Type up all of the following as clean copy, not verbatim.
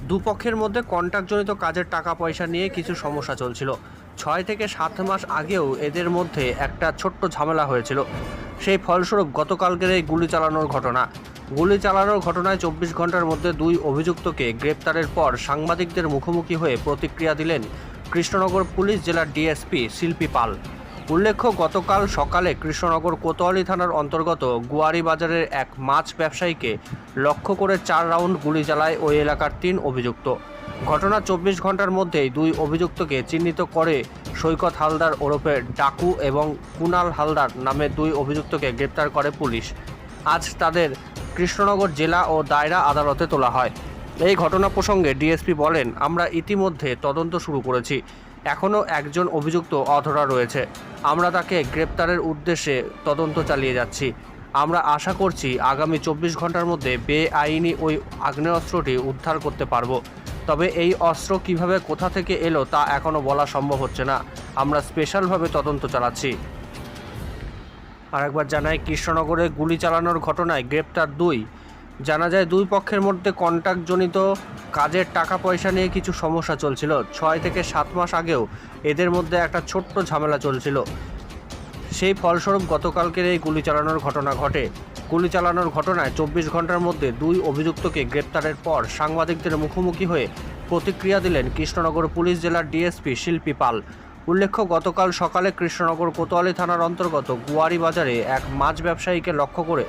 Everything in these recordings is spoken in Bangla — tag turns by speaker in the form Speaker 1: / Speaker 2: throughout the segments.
Speaker 1: দুপক্ষের মধ্যে কন্ট্রাক্টজনিত কাজের টাকা পয়সা নিয়ে কিছু সমস্যা চলছিল। ৬ থেকে ৭ মাস আগেও এদের মধ্যে একটা ছোট্ট ঝামেলা হয়েছিল। সেই ফলস্বরূপ গতকালকের এই গুলি চালানোর ঘটনায় ২৪ ঘন্টার মধ্যে দুই অভিযুক্তকে গ্রেপ্তারের পর সাংবাদিকদের মুখোমুখি হয়ে প্রতিক্রিয়া দিলেন কৃষ্ণনগর পুলিশ জেলার ডিএসপি শিল্পী পাল। উল্লেখ্য, গতকাল সকালে কৃষ্ণনগর কোতোয়ালি থানার অন্তর্গত গুয়ারি বাজারের এক মাছ ব্যবসায়ীকে লক্ষ্য করে ৪ রাউন্ড গুলি চালায় ওই এলাকার ৩ অভিযুক্ত। ঘটনা ২৪ ঘন্টার মধ্যেই দুই অভিযুক্তকে চিহ্নিত করে সৈকত হালদার ওরফে ডাকু এবং কুনাল হালদার নামে দুই অভিযুক্তকে গ্রেপ্তার করে পুলিশ। আজ তাদের কৃষ্ণনগর জেলা ও দায়রা আদালতে তোলা হয়। এই ঘটনা প্রসঙ্গে ডিএসপি বলেন, আমরা ইতিমধ্যে তদন্ত শুরু করেছি। এখনও একজন অভিযুক্ত অধরা রয়েছে। আমরা তাকে গ্রেপ্তারের উদ্দেশ্যে তদন্ত চালিয়ে যাচ্ছি। আমরা আশা করছি আগামী ২৪ ঘন্টার মধ্যে বেআইনি ওই আগ্নেয়াস্ত্রটি উদ্ধার করতে পারব। তবে এই অস্ত্র কিভাবে কোথা থেকে এলো তা এখনও বলা সম্ভব হচ্ছে না। আমরা স্পেশালভাবে তদন্ত চালাচ্ছি। আরেকবার জানাই, কৃষ্ণনগরে গুলি চালানোর ঘটনায় গ্রেপ্তার দুই। জানা যায়, দুই পক্ষের মধ্যে কন্ট্রাক্টজনিত কাজের টাকা পয়সা নিয়ে কিছু সমস্যা চলছিল। ৬ থেকে ৭ মাস আগেও এদের মধ্যে একটা ছোট্ট ঝামেলা চলছিল। সেই ফলস্বরূপ গতকালকের এই গুলি চালানোর ঘটনা ঘটে। গুলি চালানোর ঘটনায় ২৪ ঘন্টার মধ্যে দুই অভিযুক্তকে গ্রেপ্তারের পর সাংবাদিকদের মুখোমুখি হয়ে প্রতিক্রিয়া দিলেন কৃষ্ণনগর পুলিশ জেলার ডিএসপি শিল্পী পাল। উল্লেখ্য, গতকাল সকালে কৃষ্ণনগর কোতোয়ালি থানার অন্তর্গত গুয়ারি বাজারে এক মাছ ব্যবসায়ীকে লক্ষ্য করে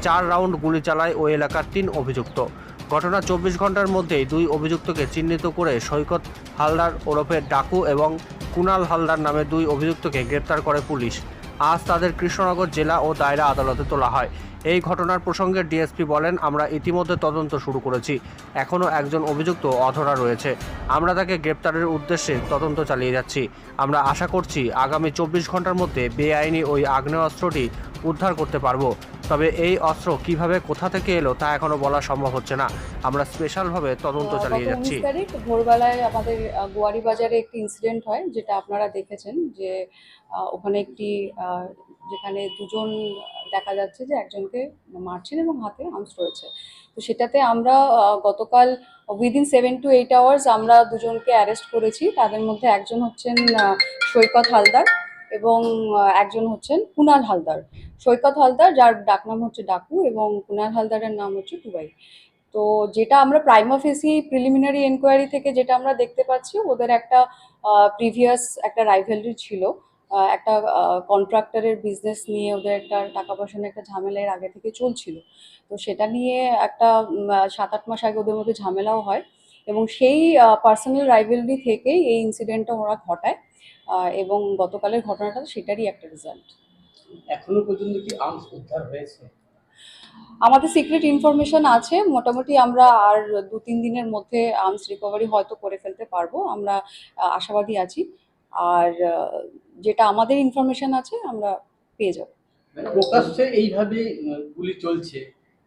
Speaker 1: ৪ রাউন্ড গুলি চালায় ওই এলাকার ৩ অভিযুক্ত। ঘটনা ২৪ ঘন্টার মধ্যেই দুই অভিযুক্তকে চিহ্নিত করে সৈকত হালদার ওরফে ডাকু এবং কুনাল হালদার নামে দুই অভিযুক্তকে গ্রেপ্তার করে পুলিশ। আজ তাদের কৃষ্ণনগর জেলা ও দায়রা আদালতে তোলা হয়। এই ঘটনার প্রসঙ্গে ডিএসপি বলেন, আমরা ইতিমধ্যে তদন্ত শুরু করেছি। এখনও একজন অভিযুক্ত অধরা রয়েছে। আমরা তাকে গ্রেপ্তারের উদ্দেশ্যে তদন্ত চালিয়ে যাচ্ছি। আমরা আশা করছি আগামী ২৪ ঘন্টার মধ্যে বেআইনি ওই আগ্নেয়াস্ত্রটি উদ্ধার করতে পারবো। তবে এই অস্ত্র কিভাবে কোথা থেকে এলো তা এখনও বলা সম্ভব হচ্ছে না। আমরা স্পেশালভাবে তদন্ত চালিয়ে যাচ্ছি।
Speaker 2: ১৯ তারিখ ভোরবেলায় আমাদের গোয়ারি বাজারে একটি ইনসিডেন্ট হয়, যেটা আপনারা দেখেছেন যে ওখানে একটি যেখানে দুজন দেখা যাচ্ছে যে একজনকে মারছেন এবং হাতে আর্মস রয়েছে। তো সেটাতে আমরা গতকাল উইদিন 7 to 8 আওয়ার্স আমরা দুজনকে অ্যারেস্ট করেছি। তাদের মধ্যে একজন হচ্ছেন সৈকত হালদার এবং একজন হচ্ছেন কুনাল হালদার। সৈকত হালদার, যার ডাকনাম হচ্ছে ডাকু, এবং কুনাল হালদারের নাম হচ্ছে টুবাই। তো যেটা আমরা প্রাইমা ফেসি প্রিলিমিনারি এনকোয়ারি থেকে যেটা আমরা দেখতে পাচ্ছি, ওদের একটা প্রিভিয়াস একটা রাইভেলরি ছিল। একটা কন্ট্রাক্টরের বিজনেস নিয়ে ওদের একটা টাকা পয়সা নিয়ে একটা ঝামেলা এর আগে থেকে চলছিল। তো সেটা নিয়ে একটা ৭-৮ মাস আগে ওদের মধ্যে ঝামেলাও হয়, এবং সেই পার্সোনাল রাইভেলরি থেকেই এই ইনসিডেন্টটা ওরা ঘটায়। এবং গতকালের ঘটনাটা সেটারই একটা রেজাল্ট।
Speaker 3: এখনো পর্যন্ত কি আর্মস উদ্ধার হয়েছে?
Speaker 2: আমাদের সিক্রেট ইনফরমেশন আছে, মোটামুটি আমরা আর ২-৩ দিনের মধ্যে আর্মস রিকভারি হয়তো করে ফেলতে পারবো। আমরা আশাবাদী আছি। আর যেটা আমাদের ইনফরমেশন আছে আমরা পেয়ে যাব।
Speaker 3: মানে প্রকাশ্যে এইভাবে গুলি চলছে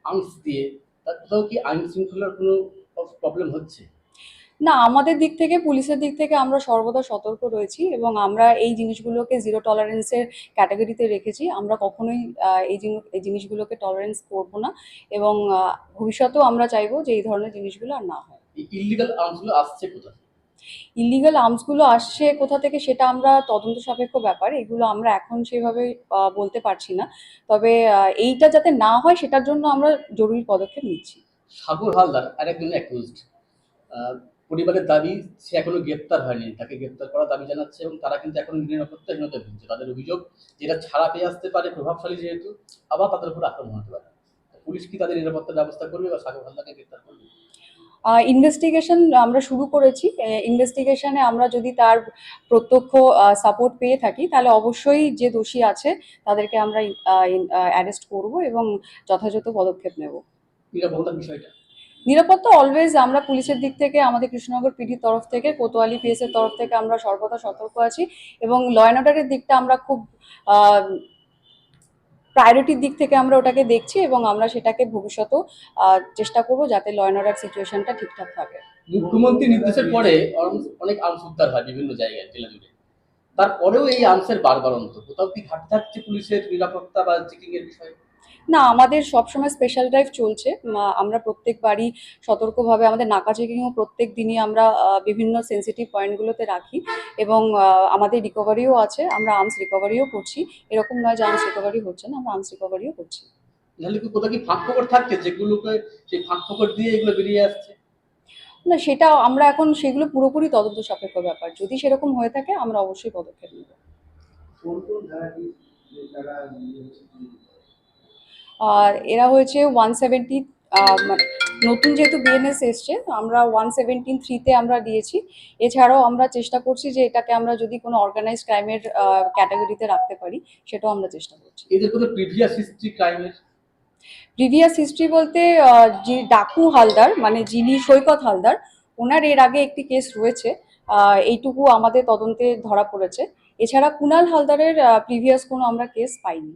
Speaker 3: আর্মস দিয়ে, তার কোথাও কি আইন শৃঙ্খলার কোনো প্রবলেম হচ্ছে?
Speaker 2: না, আমাদের দিক থেকে, পুলিশের দিক থেকে আমরা সর্বদা সতর্ক রয়েছি, এবং আমরা এই জিনিসগুলোকে জিরো টলারেন্সের ক্যাটাগরিতে রেখেছি। আমরা কখনোই এই জিনিসগুলোকে টলারেন্স করব না, এবং ভবিষ্যতেও আমরা চাইবো যে এই ধরনের জিনিসগুলো আর না হয়।
Speaker 3: এই ইল্লিগাল আর্মসগুলো আসছে কোথা থেকে?
Speaker 2: ইলিগাল আর্মসগুলো আসছে কোথা থেকে সেটা আমরা তদন্ত সাপেক্ষ ব্যাপার। এগুলো আমরা এখন সেভাবে বলতে পারছি না। তবে এইটা যাতে না হয় সেটার জন্য আমরা জরুরি পদক্ষেপ নিচ্ছি।
Speaker 3: সাগর হালদার আরেকজন অ্যাকিউজড, পরিবারের দাবি সে এখনো গ্রেপ্তার হয়নি, তাকে গ্রেপ্তার করার দাবি জানাচ্ছে, এবং তারা কিন্তু এখন নিরাপত্তাহীনতায় ভুগছে। তাদের অভিযোগ যেটা ছাড়া পেয়ে আসতে পারে, প্রভাবশালী যেহেতু, আবার তাদের উপর আক্রমণ হতে পারে। পুলিশ কি তাদের নিরাপত্তার ব্যবস্থা করবে বা সাগর হালদারকে গ্রেপ্তার করবে?
Speaker 2: ইনভেস্টিগেশন আমরা শুরু করেছি। ইনভেস্টিগেশনে আমরা যদি তার প্রত্যক্ষ সাপোর্ট পেয়ে থাকি, তাহলে অবশ্যই যে দোষী আছে তাদেরকে আমরা অ্যারেস্ট করব এবং যথাযথ পদক্ষেপ নেব।
Speaker 3: নিরাপত্তার বিষয়টা,
Speaker 2: নিরাপত্তা অলওয়েজ আমরা পুলিশের দিক থেকে, আমাদের কৃষ্ণনগর পিডির তরফ থেকে, কোতোয়ালি পিএস এর তরফ থেকে আমরা সর্বদা সতর্ক আছি, এবং ল অ্যান্ড অর্ডারের দিকটা আমরা খুব প্রায়োরিটির দিক থেকে আমরা ওটাকে দেখছি, এবং আমরা সেটাকে ভবিষ্যতেও চেষ্টা করব যাতে ল অ্যান্ড অর্ডার সিচুয়েশনটা ঠিকঠাক থাকে।
Speaker 3: মুখ্যমন্ত্রীর নির্দেশের পরে অনেক আর্মস উদ্ধার হয় বিভিন্ন জায়গায় জেলা জুড়ে, তারপরেও এই আর্মসের বারবারন্ত, কোথাও কি ঘাটতি থাকছে পুলিশের নিরাপত্তা বা চেকিং এর বিষয়ে?
Speaker 2: না, আমাদের সবসময় স্পেশাল ড্রাইভ চলছে। আমরা প্রত্যেকবারই সতর্কভাবে আমাদের নাকা চেকিংও প্রত্যেক দিনই আমরা বিভিন্ন সেনসিটিভ পয়েন্টগুলোতে রাখি এবং আমাদের রিকভারিও আছে, আমরা আর্মস রিকভারিও করছি। এরকম নয় যে আর্মস রিকভারি হচ্ছে না, আমরা আর্মস রিকভারিও করছি।
Speaker 3: তাহলে কি কোথাও কি ফাঁক ফোকর থাকছে যেগুলোকে সেই ফাঁক ফোকর দিয়ে এগুলো বেরিয়ে আসছে?
Speaker 2: না, সেটা আমরা এখন সেগুলো পুরোপুরি তদন্ত সাপেক্ষ ব্যাপার। যদি সেরকম হয়ে থাকে আমরা অবশ্যই পদক্ষেপ নেব। আর এরা হয়েছে 170, মানে নতুন যেহেতু বিএনএস এসছে, আমরা 117(3)তে আমরা দিয়েছি। এছাড়াও আমরা চেষ্টা করছি যে এটাকে আমরা যদি কোনো অর্গানাইজড ক্রাইমের ক্যাটাগরিতে রাখতে পারি, সেটাও আমরা চেষ্টা করছি।
Speaker 3: এদের কোনো প্রিভিয়াস হিস্ট্রি ক্রাইমের?
Speaker 2: প্রিভিয়াস হিস্ট্রি বলতে যে ডাকু হালদার, মানে যিনি সৈকত হালদার, ওনার এর আগে একটি কেস রয়েছে, এইটুকু আমাদের তদন্তে ধরা পড়েছে। এছাড়া কুনাল হালদারের প্রিভিয়াস কোনো আমরা কেস পাইনি।